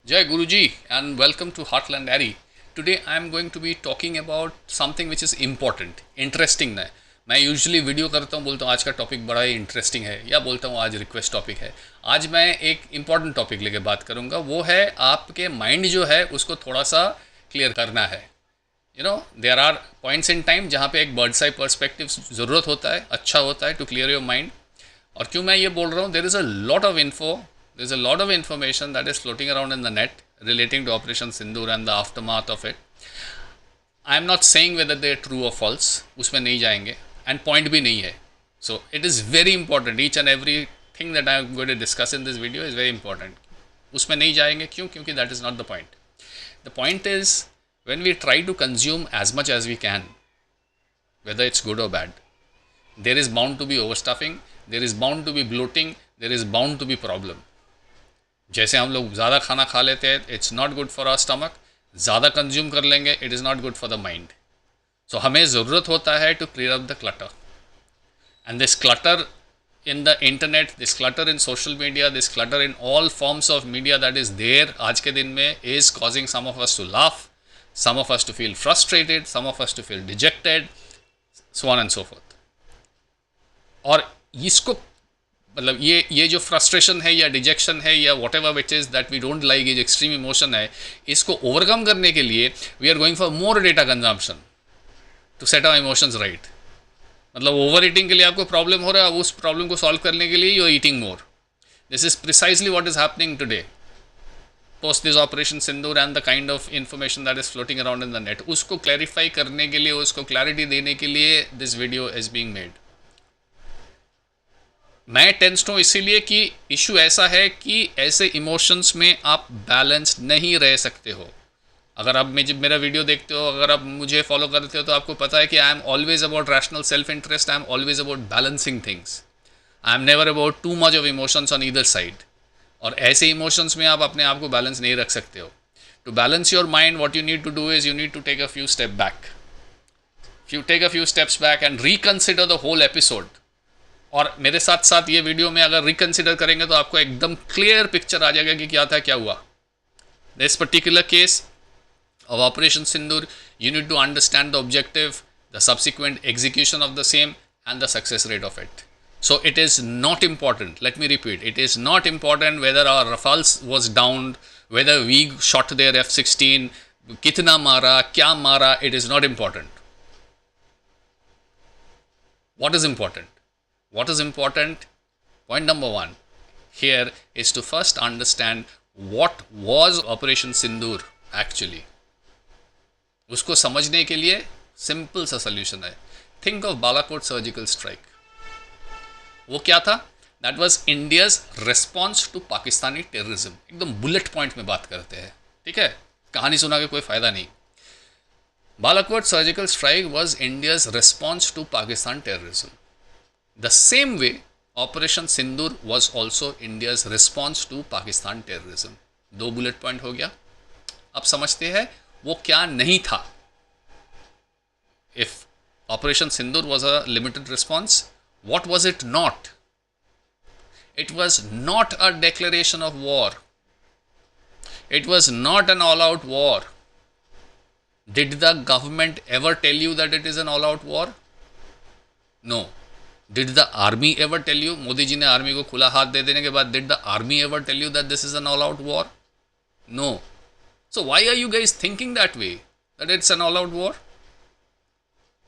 Jai Guruji and welcome to Heartland Ari. Today I am going to be talking about something which is important, interesting है. मैं usually video करता हूँ, बोलता हूँ आज का टॉपिक बड़ा ही इंटरेस्टिंग है या बोलता हूँ आज रिक्वेस्ट टॉपिक है. आज मैं एक इंपॉर्टेंट टॉपिक लेके बात करूँगा. वो है आपके माइंड जो है उसको थोड़ा सा क्लियर करना है. There are points in time जहाँ पे एक बर्ड्स आई पर्सपेक्टिव ज़रूरत होता है, अच्छा होता है टू क्लियर योर माइंड. और क्यों मैं ये बोल रहा हूँ, there is a lot of info, there's a lot of information that is floating around in the net relating to Operation Sindoor and the aftermath of it. I am not saying whether they are true or false, उसमें नहीं जाएंगे, and point भी नहीं है. So it is very important, each and every thing that I am going to discuss in this video is very important. उसमें नहीं जाएंगे, क्यों? क्योंकि that is not the point. The point is when we try to consume as much as we can, whether it's good or bad, there is bound to be overstuffing, there is bound to be bloating, there is bound to be problem. जैसे हम लोग ज़्यादा खाना खा लेते हैं, it's not good for our stomach. ज़्यादा consume कर लेंगे, it is not good for the mind. So हमें ज़रूरत होता है to clear up the clutter. And this clutter in the internet, this clutter in social media, this clutter in all forms of media that is there आज के दिन में is causing some of us to laugh, some of us to feel frustrated, some of us to feel dejected, so on and so forth. और इसको मतलब ये जो frustration है या डिजेक्शन है या whatever which is that we don't like, ये जो एक्सट्रीम इमोशन है, इसको ओवरकम करने के लिए we are going for more data consumption to set our emotions right. मतलब ओवर ईटिंग के लिए आपको प्रॉब्लम हो रहा है, उस प्रॉब्लम को सॉल्व करने के लिए you are eating more. This is precisely what is happening today post this operation Sindoor and the kind of information that is floating around in the net. उसको क्लैरिफाई करने के लिए, उसको क्लैरिटी देने के लिए this video is being made. मैं tensed हूँ इसीलिए कि इशू ऐसा है कि ऐसे इमोशंस में आप बैलेंस नहीं रह सकते हो. अगर आप मेरा वीडियो देखते हो, अगर आप मुझे फॉलो करते हो, तो आपको पता है कि I am always about rational self interest, I am always about balancing things. I am never about too much of emotions on either side. और ऐसे इमोशंस में आप अपने आप को बैलेंस नहीं रख सकते हो. To balance your mind what you need to do is you need to take a few step back. You take a few steps back and reconsider the whole episode. और मेरे साथ साथ ये वीडियो में अगर रिकन्सिडर करेंगे तो आपको एकदम क्लियर पिक्चर आ जाएगा कि क्या था, क्या हुआ. This particular case of operation Sindoor, you need to understand the objective, the subsequent execution of the same and the success rate of it. So it is not important, let me repeat, it is not important whether our Rafales was down, whether we shot their F-16, कितना मारा, क्या मारा, it is not important. What is important? What is important? Point number one here is to first understand what was Operation Sindoor actually. उसको समझने के लिए simple सा solution है. Think of Balakot surgical strike. वो क्या था? That was India's response to Pakistani terrorism. एकदम बुलेट पॉइंट में बात करते हैं, ठीक है? कहानी सुना के कोई फायदा नहीं. Balakot surgical strike was India's response to Pakistan terrorism. The same way, Operation Sindoor was also India's response to Pakistan terrorism. 2 bullet point हो गया. अब समझते हैं वो क्या नहीं था. If Operation Sindoor was a limited response, what was it not? It was not a declaration of war. It was not an all-out war. Did the government ever tell you that it is an all-out war? No. Did the army ever tell you? Modi ji ने army को खुला हाथ दे देने के बाद did the army ever tell you that this is an all-out war? No. So why are you guys thinking that way? That it's an all-out war?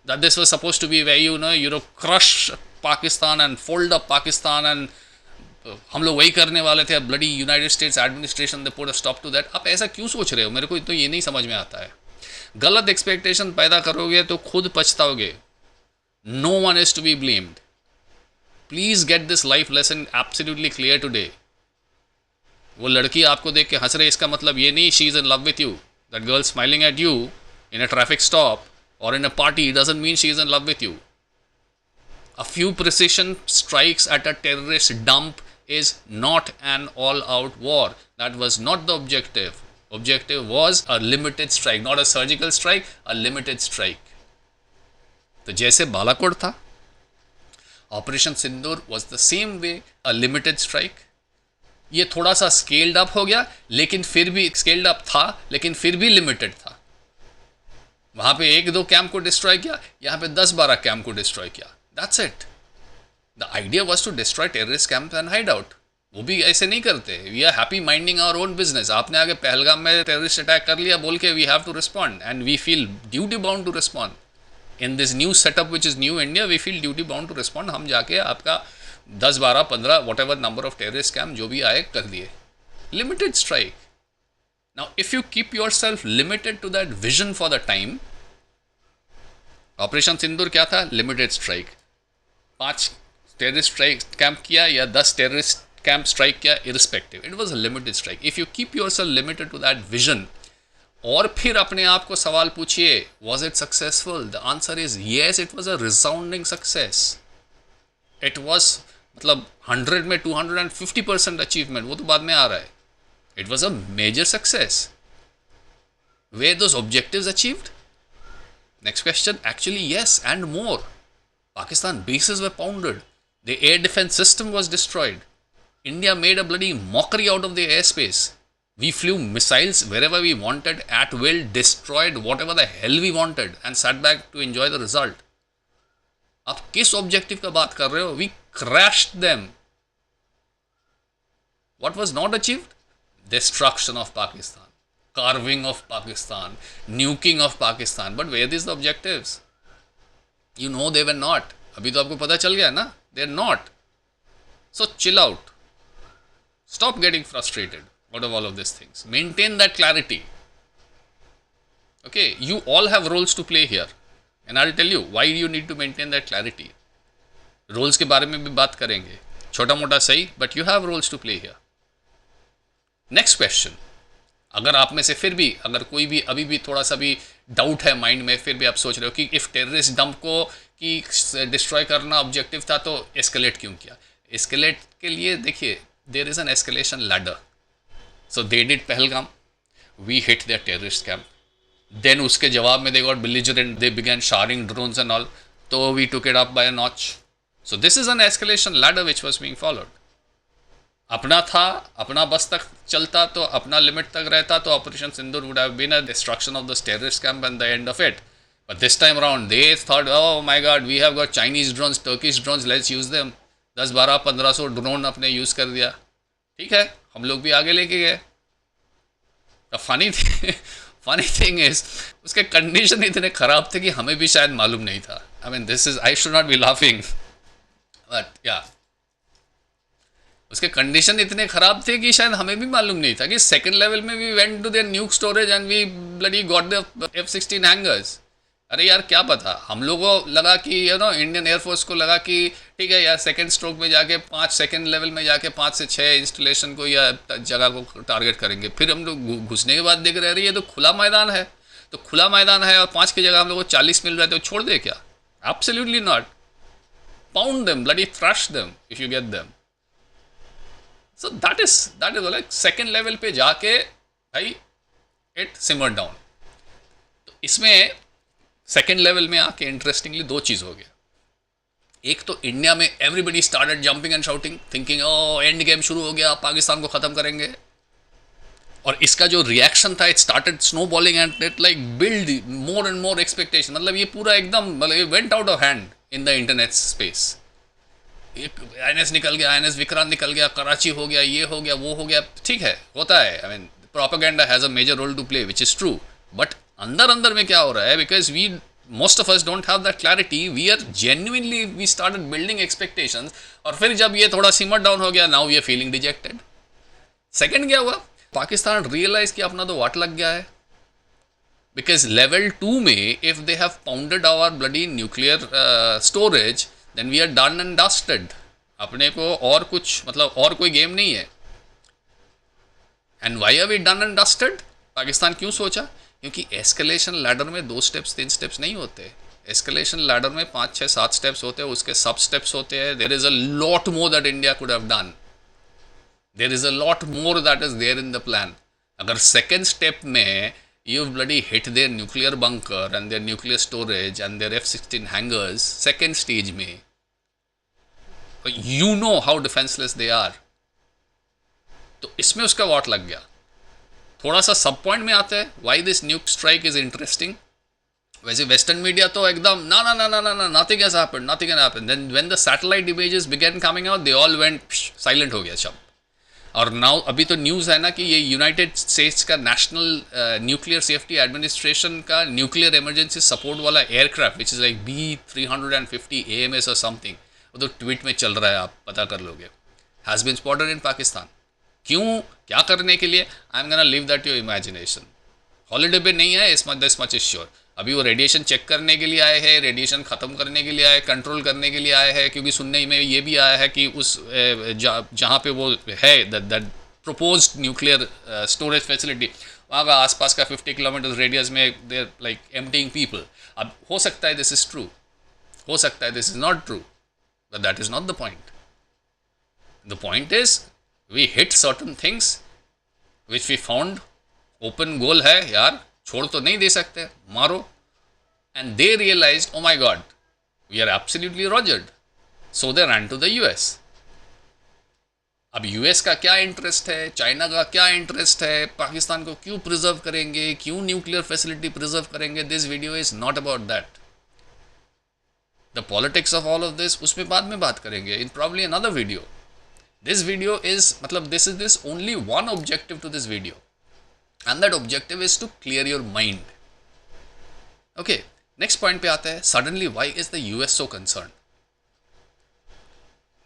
That this was supposed to be where you crush Pakistan and fold up Pakistan and हम लोग वही करने वाले थे. bloody United States administration they put a stop to that. आप ऐसा क्यों सोच रहे हो? मेरे को तो ये नहीं समझ में आता है. गलत एक्सपेक्टेशन पैदा करोगे तो खुद पछताओगे. No one is to be blamed. Please get this life lesson absolutely clear today. वो लड़की आपको देख के हंस रही, इसका मतलब ये नहीं she is in love with you. That girl smiling at you in a traffic stop or in a party doesn't mean she is in love with you. A few precision strikes at a terrorist dump is not an all-out war. That was not the objective. Objective was a limited strike, not a surgical strike, a limited strike. तो जैसे बालाकोट था, operation Sindoor was the same way a limited strike. ये थोड़ा सा scaled up हो गया, लेकिन फिर भी स्केल्ड अप था, लेकिन फिर भी लिमिटेड था। वहां पे एक दो कैंप को डिस्ट्रॉय किया, यहाँ पे 10-12 कैंप को डिस्ट्रॉय किया, that's it. The idea was to destroy terrorist camp and hideout. वो भी ऐसे नहीं करते, we are happy minding our own business. आपने आगे पहलगाम में टेररिस्ट अटैक कर लिया बोल के we have to respond and we feel duty bound to respond in this new setup which is new India. We feel duty bound to respond. हम जाके आपका 10-12-15 whatever number of terrorist camp जो भी आए कर दिए। Limited strike. Now if you keep yourself limited to that vision for the time, operation Sindoor क्या था? Limited strike. 5 terrorist strike camp किया या 10 टेररिस्ट कैंप स्ट्राइक किया, irrespective, it was a limited strike. If you keep yourself limited to that vision, और फिर अपने आप को सवाल पूछिए, was it successful? The answer is yes, it was a resounding success. It was मतलब 100 में 250% अचीवमेंट, वो तो बाद में आ रहा है। It was a major success. Were those objectives achieved? Next question, actually yes and more. Pakistan bases were pounded. The air defense system was destroyed. India made a bloody mockery out of the airspace. We flew missiles wherever we wanted at will, destroyed whatever the hell we wanted and sat back to enjoy the result. आप किस objective का बात कर रहे हो? We crashed them. What was not achieved? Destruction of Pakistan. Carving of Pakistan, nuking of Pakistan, but where is the objectives? You know they were not. अभी तो आपको पता चल गया ना, they are not. So chill out. Stop getting frustrated out of all of these things. Maintain that clarity. Okay, you all have roles to play here, and I'll tell you why you need to maintain that clarity. Roles के बारे में भी बात करेंगे, छोटा मोटा सही, but you have roles to play here. Next question. अगर आप में से फिर भी अगर कोई भी अभी भी थोड़ा सा भी डाउट है माइंड में, फिर भी आप सोच रहे हो कि इफ़ टेररिस्ट डंप को कि डिस्ट्रॉय करना ऑब्जेक्टिव था तो एस्केलेट क्यों किया? एस्केलेट के लिए देखिए, there is an escalation ladder. So they did Pahalgam, we hit their terrorist camp, then उसके जवाब में they got belligerent, they began sharing drones and all, तो we took it up by a notch. So this is an escalation ladder which was being followed. अपना था, अपना बस तक चलता तो अपना लिमिट तक रहता तो operation Sindoor would have been a destruction of the terrorist camp and the end of it. But this time around they thought, oh my God, we have got Chinese drones, Turkish drones, let's use them. 10-12-1500 drone अपने use कर दिया, ठीक है, हम लोग भी आगे लेके गए। फनी थिंग इज, उसके कंडीशन इतने ख़राब थे कि हमें भी शायद मालूम नहीं था। I mean this is, I should not be laughing, but या उसके कंडीशन इतने ख़राब थे कि शायद हमें भी मालूम नहीं था कि सेकंड लेवल में we went to their nuke storage and we bloody got the F-16 hangars. अरे यार क्या पता, हम लोगों को लगा कि इंडियन एयरफोर्स को लगा कि ठीक है यार, सेकंड स्ट्रोक में जाके 5 सेकंड लेवल में जाके 5 से 6 इंस्टॉलेशन को या जगह को टारगेट करेंगे। फिर हम लोग घुसने के बाद देख रहे हैं ये तो खुला मैदान है, तो खुला मैदान है और 5 की जगह हम लोग को 40 मिल रहा है, तो छोड़ दे क्या? Absolutely not. Pound them, bloody thrust them if you get them. So that is like second level पे जाके भाई इट सिमर डाउन। तो इसमें सेकेंड लेवल में आके इंटरेस्टिंगली 2 चीज़ हो गया। एक तो इंडिया में everybody started jumping and shouting, thinking oh end game शुरू हो गया, पाकिस्तान को ख़त्म करेंगे। और इसका जो रिएक्शन था, it started snow bowling and it like build more and more expectation. मतलब ये पूरा एकदम मतलब went out of hand in the internet space. INS निकल गया, INS विक्रांत निकल गया, कराची हो गया, ये हो गया, वो हो गया, ठीक है, होता है। I mean propaganda has a major role to play which is true, but अंदर अंदर में क्या हो रहा है, because we most of us don't have that clarity, we are genuinely we started building expectations, और फिर जब ये थोड़ा सिमर डाउन हो गया, now we are feeling dejected. Second क्या हुआ, पाकिस्तान रियलाइज कि अपना तो वाट लग गया है, बिकॉज लेवल 2 में if they have pounded our bloody nuclear storage then we are done and dusted. अपने को और कुछ मतलब और कोई गेम नहीं है। And why are we done and dusted? Pakistan क्यों सोचा? क्योंकि एस्केलेशन लैडर में 2 स्टेप्स 3 स्टेप्स नहीं होते। एस्केलेशन लैडर में 5 6 7 स्टेप्स होते हैं, उसके सब स्टेप्स होते हैं। There is a lot more that India could have done, there is a lot more that is there in the plan. अगर सेकेंड स्टेप में you bloody hit their nuclear bunker and their nuclear storage and their F-16 hangars, second stage में, you know how defenseless they are. तो इसमें उसका what लग गया। थोड़ा सा सब पॉइंट में आते हैं why this nuke strike is interesting. वैसे वेस्टर्न मीडिया तो एकदम ना ना ना ना ना ना nothing has happened, nothing has happened. Then when the satellite images began coming out they all went silent, हो गया सब। और नाउ अभी तो न्यूज़ है ना कि ये यूनाइटेड स्टेट्स का नेशनल न्यूक्लियर सेफ्टी एडमिनिस्ट्रेशन का न्यूक्लियर इमरजेंसी सपोर्ट वाला aircraft which is like B350 AMS और समथिंग, वो तो ट्वीट में चल रहा है, आप पता कर लोगे, has been spotted in Pakistan. क्यों, क्या करने के लिए, I am gonna leave that your imagination. Holiday पे नहीं है, इस much this much is sure. अभी वो रेडिएशन चेक करने के लिए आए हैं, रेडिएशन ख़त्म करने के लिए आए, कंट्रोल करने के लिए आए हैं, क्योंकि सुनने में ये भी आया है कि उस जहाँ पे वो है that proposed nuclear storage facility, वहाँ का आसपास का 50 किलोमीटर रेडियस में देर लाइक एम्प्टिंग पीपल। अब हो सकता है दिस इज़ ट्रू, हो सकता है this is not true, but that is not the point. The point is we hit certain things which we found open goal है यार, छोड़ तो नहीं दे सकते, मारो। And they realise oh my god we are absolutely rogered, so they run to the US. अब US का क्या इंटरेस्ट है, चाइना का क्या इंटरेस्ट है, पाकिस्तान को क्यों प्रिजर्व करेंगे, क्यों न्यूक्लियर फैसिलिटी प्रिजर्व करेंगे, this video is not about that. The politics of all of this उसमें बाद में बात करेंगे in probably another video. This video is मतलब this is this only one objective to this video, and that objective is to clear your mind. Okay, next point पे आता है, suddenly why is the US so concerned?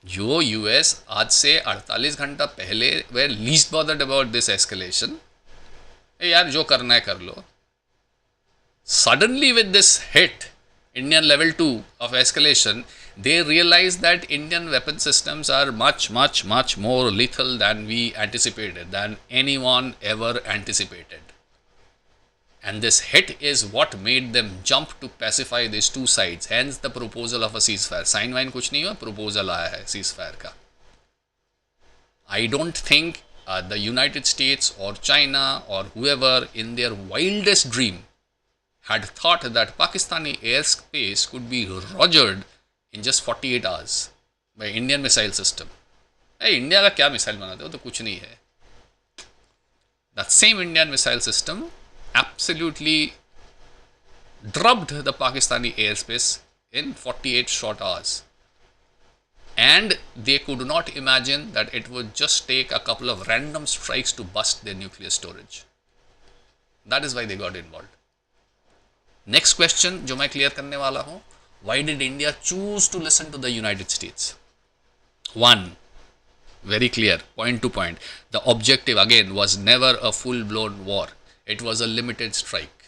जो US आज से 48 घंटा पहले were least bothered about this escalation, यार जो करना है कर लो, suddenly with this hit Indian level 2 of escalation, they realize that Indian weapon systems are much more lethal than we anticipated, than anyone ever anticipated. And this hit is what made them jump to pacify these two sides, hence the proposal of a ceasefire. Sign wine कुछ नहीं हुआ, proposal आया है ceasefire का. I don't think the United States or China or whoever in their wildest dream had thought that Pakistani airspace could be rogered in just 48 hours by Indian missile system. India का क्या missile बनाते हो, तो कुछ नहीं है. That same Indian missile system absolutely drubbed the Pakistani airspace in 48 short hours. And they could not imagine that it would just take a couple of random strikes to bust their nuclear storage. That is why they got involved. Next question जो मैं clear करने वाला हूँ, why did India choose to listen to the United States? One, very clear, point to point. The objective again was never a full-blown war. It was a limited strike.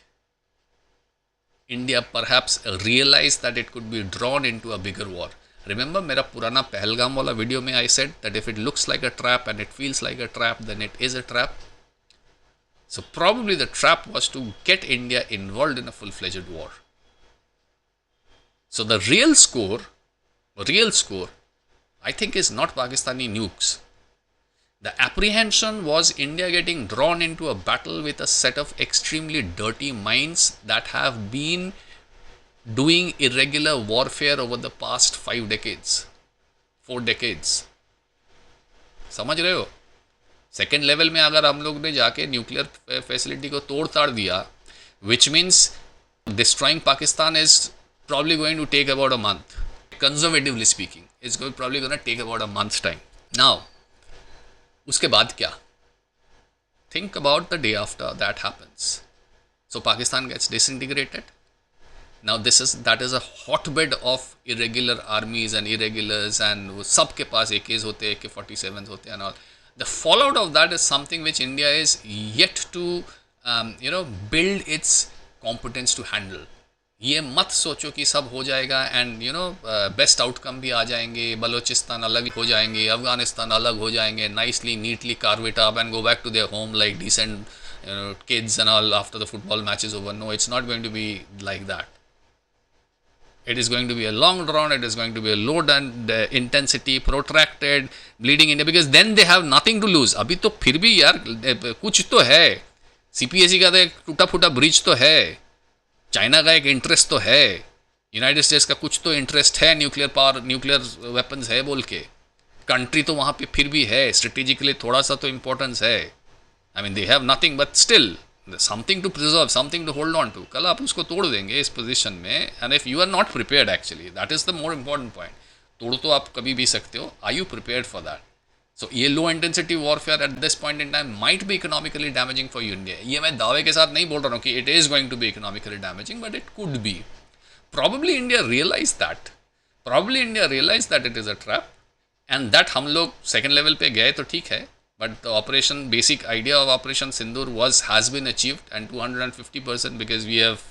India perhaps realized that it could be drawn into a bigger war. Remember मेरा पुराना पहलगाम वाला video में I said that if it looks like a trap and it feels like a trap, then it is a trap. So probably the trap was to get India involved in a full-fledged war. So the real score, I think is not Pakistani nukes. The apprehension was India getting drawn into a battle with a set of extremely dirty minds that have been doing irregular warfare over the past 4 decades. समझ रहे हो? Second level में अगर हम लोग ने जाके nuclear facility को तोड़ ताड़ दिया, which means destroying Pakistan is probably going to take about a month. Conservatively speaking is probably going to take about a month's time. Now उसके बाद क्या? Think about the day after that happens. So Pakistan gets disintegrated. Now that is a hotbed of irregular armies and irregulars, and सबके पास AKs होते हैं, AK-47s होते हैं and all. The fallout of that is something which India is yet to build its competence to handle. ये मत सोचो कि सब हो जाएगा and बेस्ट आउटकम भी आ जाएंगे, बलोचिस्तान अलग हो जाएंगे, अफगानिस्तान अलग हो जाएंगे, nicely neatly carve it up and go back to their home like decent kids and all after the football match is over. No, it's not going to be like that. It is going to be a long drawn, it is going to be a low intensity, protracted, bleeding India, because then they have nothing to lose. अभी तो फिर भी यार कुछ तो है. CPSC का तो एक टूटा फूटा ब्रिज तो है, चाइना का एक इंटरेस्ट तो है, यूनाइटेड स्टेट्स का कुछ तो इंटरेस्ट है, न्यूक्लियर पावर, न्यूक्लियर वेपन्स है बोल के. कंट्री तो वहाँ पे फिर भी है, स्ट्रेटेजिकली थोड़ा सा तो इम्पोर्टेंस है. I mean they have nothing but still something to preserve, something to hold on to. कल आप उसको तोड़ देंगे इस पोजीशन में, and if you are not prepared, actually that is the more important point. तोड़ तो आप कभी भी सकते हो, are you prepared for that? So ये low intensity warfare at this point in time might be economically damaging for India. ये मैं दावे के साथ नहीं बोल रहा हूँ कि it is going to be economically damaging, but it could be. Probably India realise that, probably India realise that it is a trap, and that हम लोग सेकेंड लेवल पे गए तो ठीक है, but the operation, basic idea of operation Sindoor has been achieved, and 250% because we have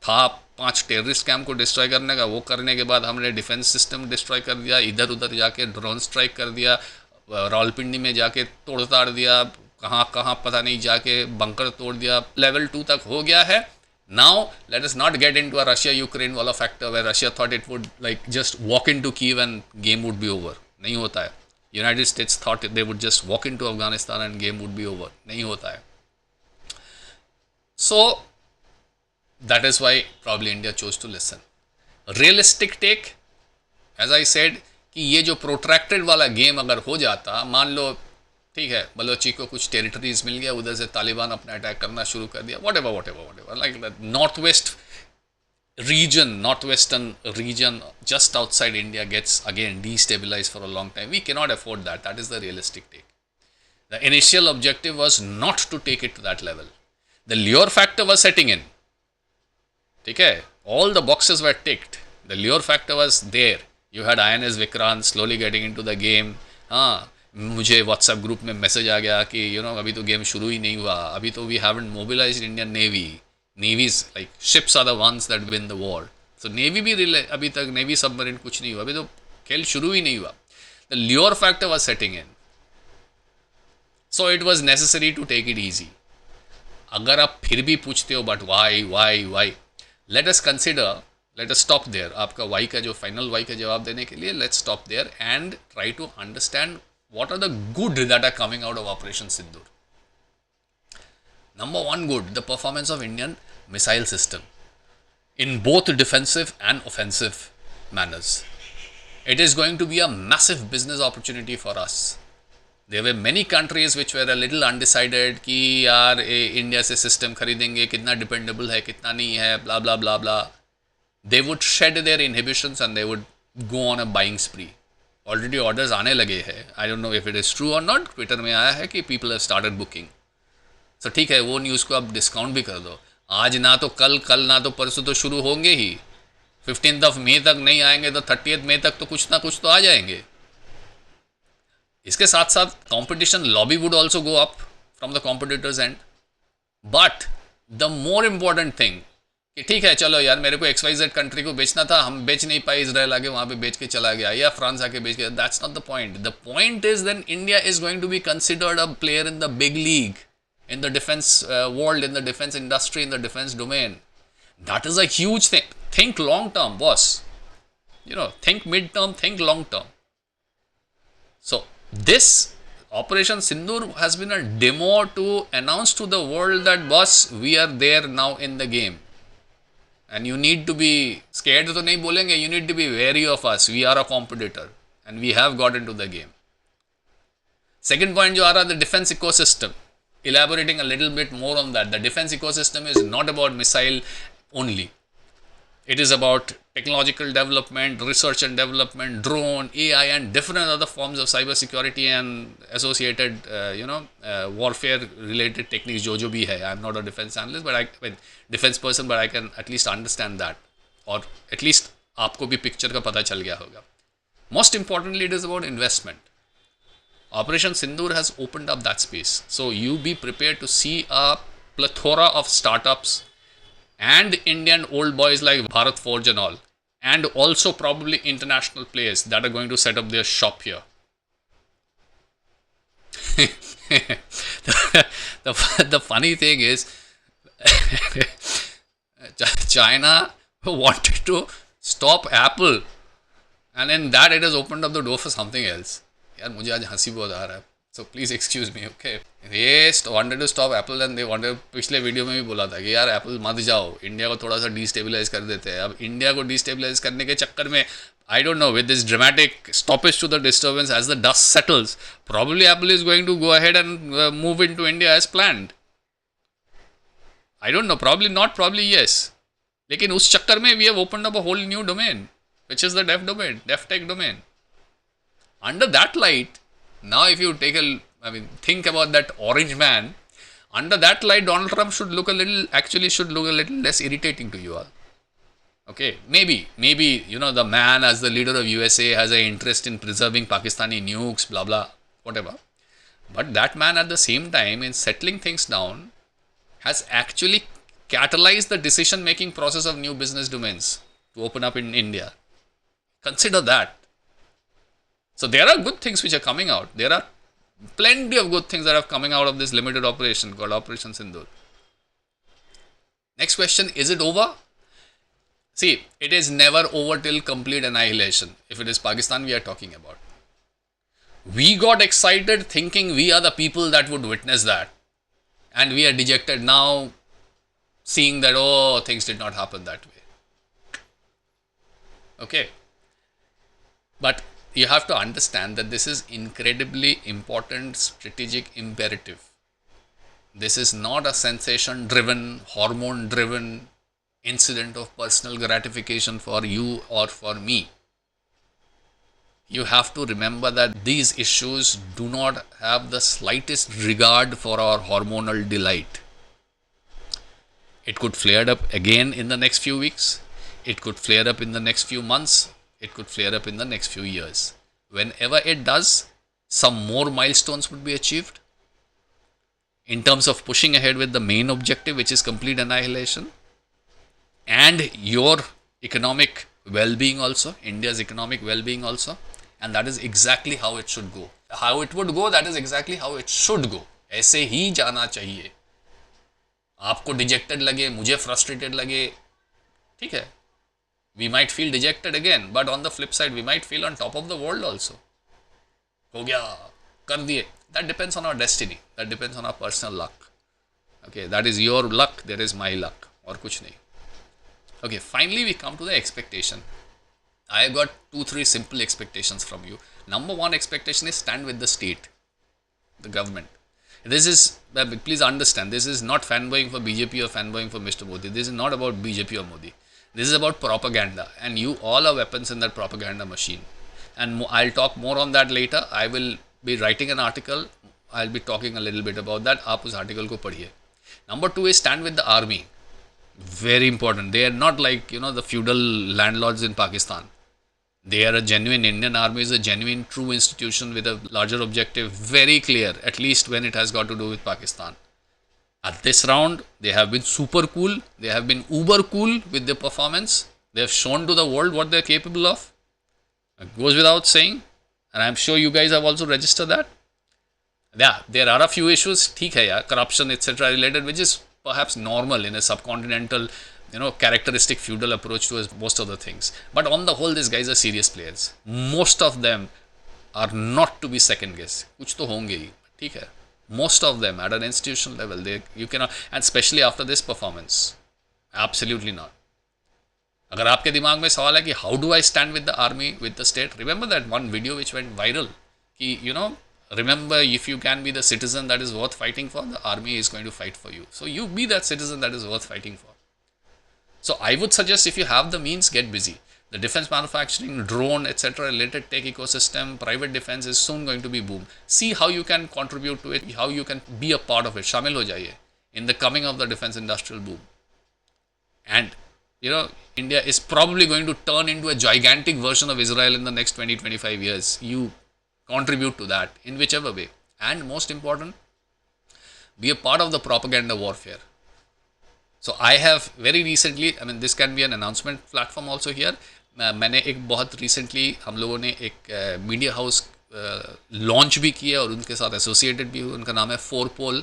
था 5 terrorist camp को destroy करने का. वो करने के बाद हमने डिफेंस सिस्टम डिस्ट्रॉय कर दिया, इधर उधर जाके ड्रोन स्ट्राइक कर दिया, रावलपिंडी में जाके तोड़ ताड़ दिया, कहाँ कहाँ पता नहीं जाके बंकर तोड़ दिया. लेवल 2 तक हो गया है. Now let us not get into a Russia Ukraine वाला factor where Russia thought it would like just walk into Kyiv and game would be over. नहीं होता है. United States thought they would just walk into Afghanistan and game would be over. नहीं होता है. So that is why probably India chose to listen. Realistic take, as I said, कि ये जो protracted वाला गेम अगर हो जाता, मान लो ठीक है बलोची को कुछ टेरिटरीज मिल गया, उधर से तालिबान अपना अटैक करना शुरू कर दिया, whatever, like the northwestern region just outside India gets again destabilized for a long time. We cannot afford that. That is the realistic take. The initial objective was not to take it to that level. The lure factor was setting in. Okay, all the boxes were ticked. The lure factor was there. You had INS Vikrant slowly getting into the game. हाँ, मुझे WhatsApp group में message आ गया कि अभी तो game शुरू ही नहीं हुआ, अभी तो we haven't mobilized Indian Navy. Navies, like ships are the ones that win the war. So Navy भी अभी तक Navy submarine कुछ नहीं हुआ, अभी तो खेल शुरू ही नहीं हुआ. The lure factor was setting in. So it was necessary to take it easy. अगर आप फिर भी पूछते हो but why, let us consider, let us stop there. आपका why का जो final why का जवाब देने के लिए let's stop there and try to understand what are the good that are coming out of Operation Sindoor. Number one good, the performance of Indian missile system in both defensive and offensive manners. It is going to be a massive business opportunity for us. There were many countries which were a little undecided कि यार India से system खरीदेंगे, कितना dependable है कितना नहीं है, blah blah blah blah. They would shed their inhibitions and they would go on a buying spree. Already orders आने लगे हैं. I don't know if it is true or not. Twitter में आया है कि people have started booking. So ठीक है, वो न्यूज़ को आप डिस्काउंट भी कर दो. आज ना तो कल ना तो परसों तो शुरू होंगे ही. 15 मई तक नहीं आएंगे तो 30 मई तक तो कुछ ना कुछ तो आ जाएंगे. इसके साथ साथ competition lobby would also go up from the competitors and. But the more important thing कि ठीक है चलो यार मेरे को XYZ कंट्री को बेचना था, हम बेच नहीं पाए, इसराइल आके वहाँ पे बेच के चला गया या फ्रांस आके बेच गया. That's not the point. The point is then India is going to be considered a player in the big league, in the defense world, in the defense industry, in the defense domain. That is a huge thing. Think long term, boss. Think mid term, think long term. So this Operation Sindoor has been a demo to announce to the world that boss, we are there now in the game. And you need to be scared to nahi bolenge, you need to be wary of us. We are a competitor and we have got into the game. Second point jo aa raha, the defense ecosystem. Elaborating a little bit more on that, the defense ecosystem is not about missile only. It is about technological development, research and development, drone, AI and different other forms of cyber security and associated warfare related techniques जो भी है. I am not a defense analyst but defense person, but I can at least understand that, or at least आपको भी picture का पता चल गया होगा. Most importantly, it is about investment. Operation Sindoor has opened up that space. So you be prepared to see a plethora of startups and Indian old boys like Bharat Forge and all, and also probably international players that are going to set up their shop here. the funny thing is China wanted to stop Apple, and in that it has opened up the door for something else. यार मुझे आज हंसी बहुत आ रहा है, so please excuse me. Okay, ये wanted to stop Apple and they wanted, पिछले वीडियो में भी बोला था कि यार एप्पल मत जाओ, इंडिया को थोड़ा सा डिस्टेबलाइज कर देते हैं. अब इंडिया को डिस्टेबलाइज करने के चक्कर में I don't know, with this dramatic stoppage to the disturbance as the dust settles, probably Apple is going to go ahead and move into India as planned. I don't know, probably not, probably yes. लेकिन उस चक्कर में we have opened up a whole new domain, which is the dev domain, dev tech domain. Under that light, now if you think about that orange man, under that light, Donald Trump should look a little less irritating to you all. Okay, maybe, the man as the leader of USA has an interest in preserving Pakistani nukes, blah, blah, whatever. But that man at the same time, in settling things down, has actually catalyzed the decision-making process of new business domains to open up in India. Consider that. So there are good things which are coming out. There are plenty of good things that are coming out of this limited operation called Operation Sindoor. Next question, is it over? See, it is never over till complete annihilation. If it is Pakistan we are talking about. We got excited thinking we are the people that would witness that. And we are dejected now seeing that, oh, things did not happen that way. Okay. But you have to understand that this is incredibly important strategic imperative. This is not a sensation driven, hormone driven incident of personal gratification for you or for me. You have to remember that these issues do not have the slightest regard for our hormonal delight. It could flare up again in the next few weeks. It could flare up in the next few months. It could flare up in the next few years. Whenever it does, some more milestones would be achieved in terms of pushing ahead with the main objective, which is complete annihilation, and your economic well-being also, India's economic well-being also. And that is exactly how it should go. How it would go, that is exactly how it should go. ऐसे ही जाना चाहिए. आपको dejected लगे, मुझे frustrated लगे, ठीक है. We might feel dejected again, but on the flip side, we might feel on top of the world also. हो गया, कर दिए. That depends on our destiny. That depends on our personal luck. Okay, that is your luck, there is my luck. और कुछ नहीं. Okay, finally we come to the expectation. I have got 2-3 simple expectations from you. Number one expectation is stand with the state, the government. This is, please understand, this is not fanboying for BJP or fanboying for Mr. Modi. This is not about BJP or Modi. This is about propaganda, and you all are weapons in that propaganda machine. And I'll talk more on that later. I will be writing an article. I'll be talking a little bit about that. आप उस article को पढ़िए. Number two is stand with the army. Very important. They are not like, the feudal landlords in Pakistan. They are a genuine, Indian army is a genuine, true institution with a larger objective, very clear, at least when it has got to do with Pakistan. At this round, they have been super cool. They have been uber cool with their performance. They have shown to the world what they are capable of. It goes without saying. And I am sure you guys have also registered that. Yeah, there are a few issues, theek hai yaar, corruption, etc. related, which is perhaps normal in a subcontinental, characteristic feudal approach to most of the things. But on the whole, these guys are serious players. Most of them are not to be second guessed. कुछ तो होंगे ही, ठीक है. Most of them at an institutional level, you cannot, and especially after this performance, absolutely not. अगर आपके दिमाग में सवाल है कि how do I stand with the army, with the state, remember that one video which went viral कि remember, if you can be the citizen that is worth fighting for, the army is going to fight for you. So you be that citizen that is worth fighting for. So I would suggest, if you have the means, get busy. The defense manufacturing, drone, etc. related tech ecosystem, private defense is soon going to be boom. See how you can contribute to it, how you can be a part of it. Shamil ho jaiye in the coming of the defense industrial boom. And India is probably going to turn into a gigantic version of Israel in the next 20-25 years. You contribute to that in whichever way. And most important, be a part of the propaganda warfare. So I have very recently, this can be an announcement platform also here. मैंने एक बहुत recently हम लोगों ने एक media house launch भी किया और उनके साथ एसोसिएटेड भी हुए. उनका नाम है 4Pol.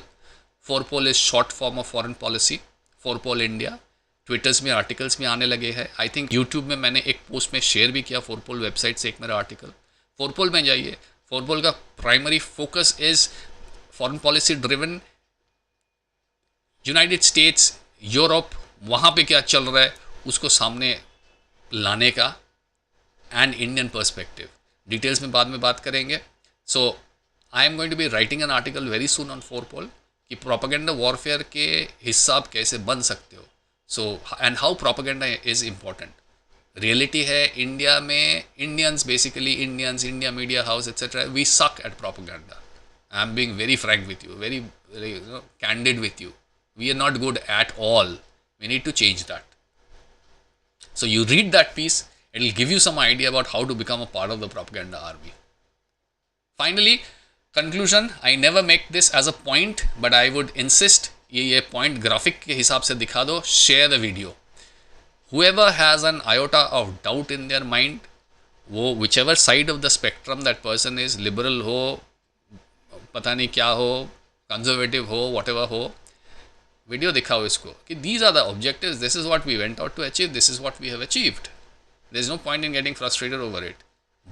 4Pol is short form of foreign policy. 4Pol India. Twitters में आर्टिकल्स भी आने लगे हैं. आई थिंक यूट्यूब में मैंने एक पोस्ट में शेयर भी किया 4Pol वेबसाइट से एक मेरा आर्टिकल. 4Pol में जाइए. 4Pol का primary focus is foreign policy driven. United states, Europe, वहाँ पे क्या चल रहा है उसको सामने लाने का, and Indian perspective. Details में बाद में बात करेंगे. So I am going to be writing an article very soon on 4pol कि propaganda warfare के हिस्सा आप कैसे बन सकते हो. So and how propaganda is important. Reality है इंडिया में Indians basically Indians, India media house etc. we suck at propaganda. I am being very frank with you, very candid with you. We are not good at all. We need to change that. So you read that piece, it will give you some idea about how to become a part of the propaganda army. Finally, conclusion, I never make this as a point, but I would insist, ये point graphic के हिसाब से दिखा दो, share the video. Whoever has an iota of doubt in their mind, वो whichever side of the spectrum that person is, liberal हो, पता नहीं क्या हो, conservative हो, whatever हो, वीडियो दिखाओ इसको कि these are the objectives, this is what we went out to achieve, this is what we have achieved. There is no point in getting frustrated over it.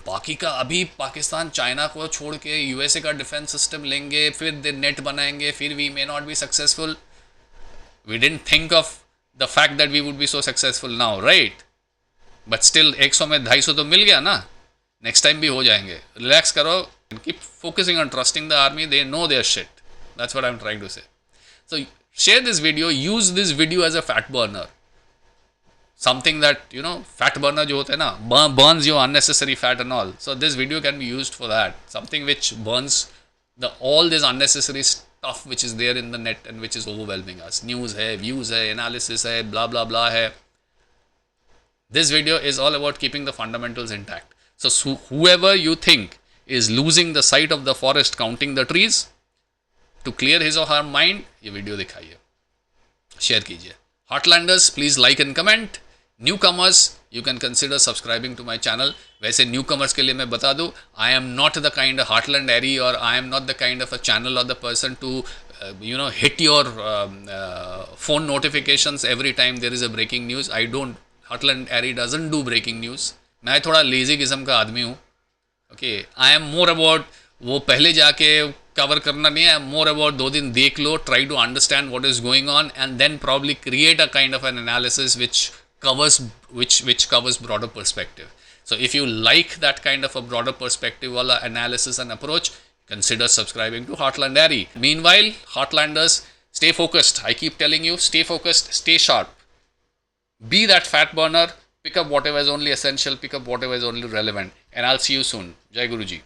बाकी का अभी पाकिस्तान चाइना को छोड़ के यूएसए का डिफेंस सिस्टम लेंगे, फिर net बनाएंगे, फिर we may not be successful. We didn't think of the fact that we would be so successful now, right? But still 100 में 250 तो मिल गया ना, नेक्स्ट टाइम भी हो जाएंगे. रिलैक्स करो, keep focusing on trusting the army, they know their shit. That's what I am trying to say. So share this video, use this video as a fat burner. Something that, fat burner jo hote hai na, burns your unnecessary fat and all. So this video can be used for that. Something which burns all this unnecessary stuff which is there in the net and which is overwhelming us. News hai, views hai, analysis hai, blah blah blah hai. This video is all about keeping the fundamentals intact. So whoever you think is losing the sight of the forest counting the trees, to clear his or her mind, ये video दिखाइए, share कीजिए. Heartlanders, please like and comment. Newcomers, you can consider subscribing to my channel. वैसे newcomers के लिए मैं बता दूँ, I am not the kind of Heartland Airy or I am not the kind of a channel or the person to hit your phone notifications every time there is a breaking news. I don't. Heartland Airy doesn't do breaking news. मैं थोड़ा lazy किस्म का आदमी हूँ. Okay, I am more about वो पहले जाके cover करना नहीं है. मोर अबाउट 2 दिन देख लो, try to understand what is going on and then probably create a kind of an analysis which covers broader perspective. So if you like that kind of a broader perspective wala analysis and approach, consider subscribing to Heartland Airy. Meanwhile, Heartlanders, stay focused. I keep telling you, stay focused, stay sharp. Be that fat burner, pick up whatever is only essential, pick up whatever is only relevant, and I'll see you soon. Jai Guruji.